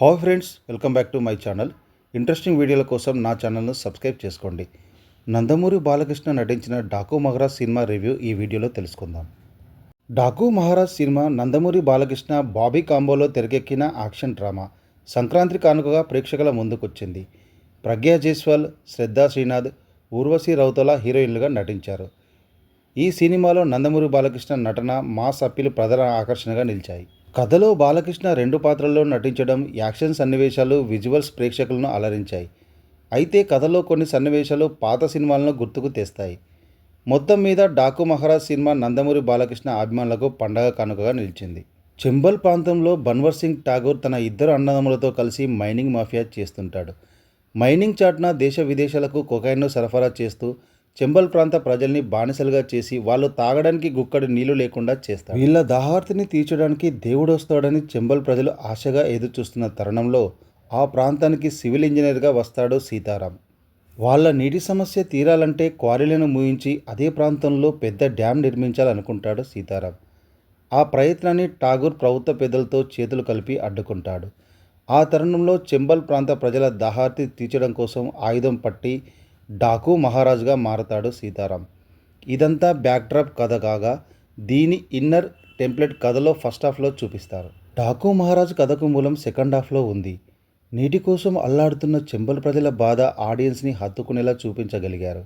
Hi friends, welcome back to my channel. Interesting వీడియోల కోసం నా ఛానల్ను సబ్స్క్రైబ్ చేసుకోండి. నందమూరి బాలకృష్ణ నటించిన డాకు మహారాజ్ సినిమా రివ్యూ ఈ వీడియోలో తెలుసుకుందాం. డాకు మహారాజ్ సినిమా నందమూరి బాలకృష్ణ బాబీ కాంబోలో తెరకెక్కిన యాక్షన్ డ్రామా. సంక్రాంతి కానుకగా ప్రేక్షకుల ముందుకొచ్చింది. ప్రగ్యా జైస్వాల్, శ్రద్ధా శ్రీనాథ్, ఊర్వశి రౌతల హీరోయిన్లుగా నటించారు. ఈ సినిమాలో నందమూరి బాలకృష్ణ నటన, మాస్ అప్పీల్ ప్రధాన ఆకర్షణగా నిలిచాయి. కథలో బాలకృష్ణ 2 పాత్రల్లో నటించడం, యాక్షన్ సన్నివేశాలు, విజువల్స్ ప్రేక్షకులను అలరించాయి. అయితే కథలో కొన్ని సన్నివేశాలు పాత సినిమాలను గుర్తుకు తెస్తాయి. మొత్తం మీద డాకు మహారాజ్ సినిమా నందమూరి బాలకృష్ణ అభిమానులకు పండగ కానుకగా నిలిచింది. చంబల్ ప్రాంతంలో బన్వర్ సింగ్ ఠాగూర్ తన 2 అన్నదమ్ములతో కలిసి మైనింగ్ మాఫియా చేస్తుంటాడు. మైనింగ్ చాటున దేశ విదేశాలకు కొకైన్ను సరఫరా చేస్తూ చంబల్ ప్రాంత ప్రజల్ని బానిసలుగా చేసి వాళ్ళు తాగడానికి గుక్కడి నీళ్లు లేకుండా చేస్తారు. వీళ్ళ దాహార్తిని తీర్చడానికి దేవుడు వస్తాడని చంబల్ ప్రజలు ఆశగా ఎదురుచూస్తున్న తరుణంలో ఆ ప్రాంతానికి సివిల్ ఇంజనీర్గా వస్తాడు సీతారాం. వాళ్ళ నీటి సమస్య తీరాలంటే క్వారీలను మూయించి అదే ప్రాంతంలో పెద్ద డ్యాం నిర్మించాలనుకుంటాడు సీతారాం. ఆ ప్రయత్నాన్ని ఠాగూర్ ప్రభుత్వ పెద్దలతో చేతులు కలిపి అడ్డుకుంటాడు. ఆ తరుణంలో చంబల్ ప్రాంత ప్రజల దాహార్తి తీర్చడం కోసం ఆయుధం పట్టి డాకు మహారాజ్గా మారతాడు సీతారాం. ఇదంతా బ్యాక్డ్రాప్ కథ కాగా దీని ఇన్నర్ టెంప్లెట్ కథలో ఫస్ట్ హాఫ్లో చూపిస్తారు. డాకు మహారాజ్ కథకు మూలం సెకండ్ హాఫ్లో ఉంది. నీటి కోసం అల్లాడుతున్న చంబల్ ప్రజల బాధ ఆడియన్స్ని హత్తుకునేలా చూపించగలిగారు.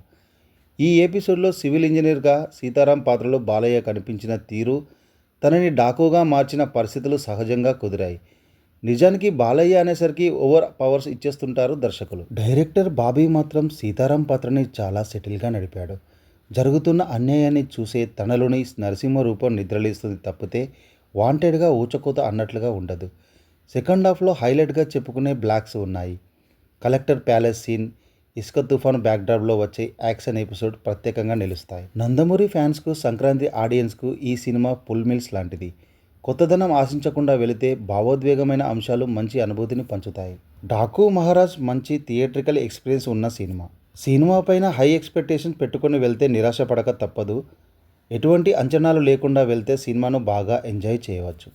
ఈ ఎపిసోడ్లో సివిల్ ఇంజనీర్గా సీతారాం పాత్రలో బాలయ్య కనిపించిన తీరు, తనని డాకుగా మార్చిన పరిస్థితులు సహజంగా కుదిరాయి. నిజానికి బాలయ్య అనేసరికి ఓవర్ పవర్స్ ఇచ్చేస్తుంటారు దర్శకులు. డైరెక్టర్ బాబీ మాత్రం సీతారాం పాత్రని చాలా సెటిల్గా నడిపాడు. జరుగుతున్న అన్యాయాన్ని చూసే తనలోని నరసింహ రూపం నిద్రలేస్తుంది తప్పితే వాంటెడ్గా ఊచకోత అన్నట్లుగా ఉండదు. సెకండ్ హాఫ్లో హైలైట్గా చెప్పుకునే బ్లాక్స్ ఉన్నాయి. కలెక్టర్ ప్యాలెస్ సీన్, ఇసుక తుఫాను బ్యాక్డ్రాప్లో వచ్చే యాక్షన్ ఎపిసోడ్ ప్రత్యేకంగా నిలుస్తాయి. నందమూరి ఫ్యాన్స్కు, సంక్రాంతి ఆడియన్స్కు ఈ సినిమా పుల్ మిల్స్ లాంటిది. కొత్తదనం ఆశించకుండా వెళితే భావోద్వేగమైన అంశాలు మంచి అనుభూతిని పంచుతాయి. డాకు మహారాజ్ మంచి థియేట్రికల్ ఎక్స్పీరియన్స్ ఉన్న సినిమా. సినిమా పైన హై ఎక్స్పెక్టేషన్స్ పెట్టుకుని వెళ్తే నిరాశపడక తప్పదు. ఎటువంటి అంచనాలు లేకుండా వెళ్తే సినిమాను బాగా ఎంజాయ్ చేయవచ్చు.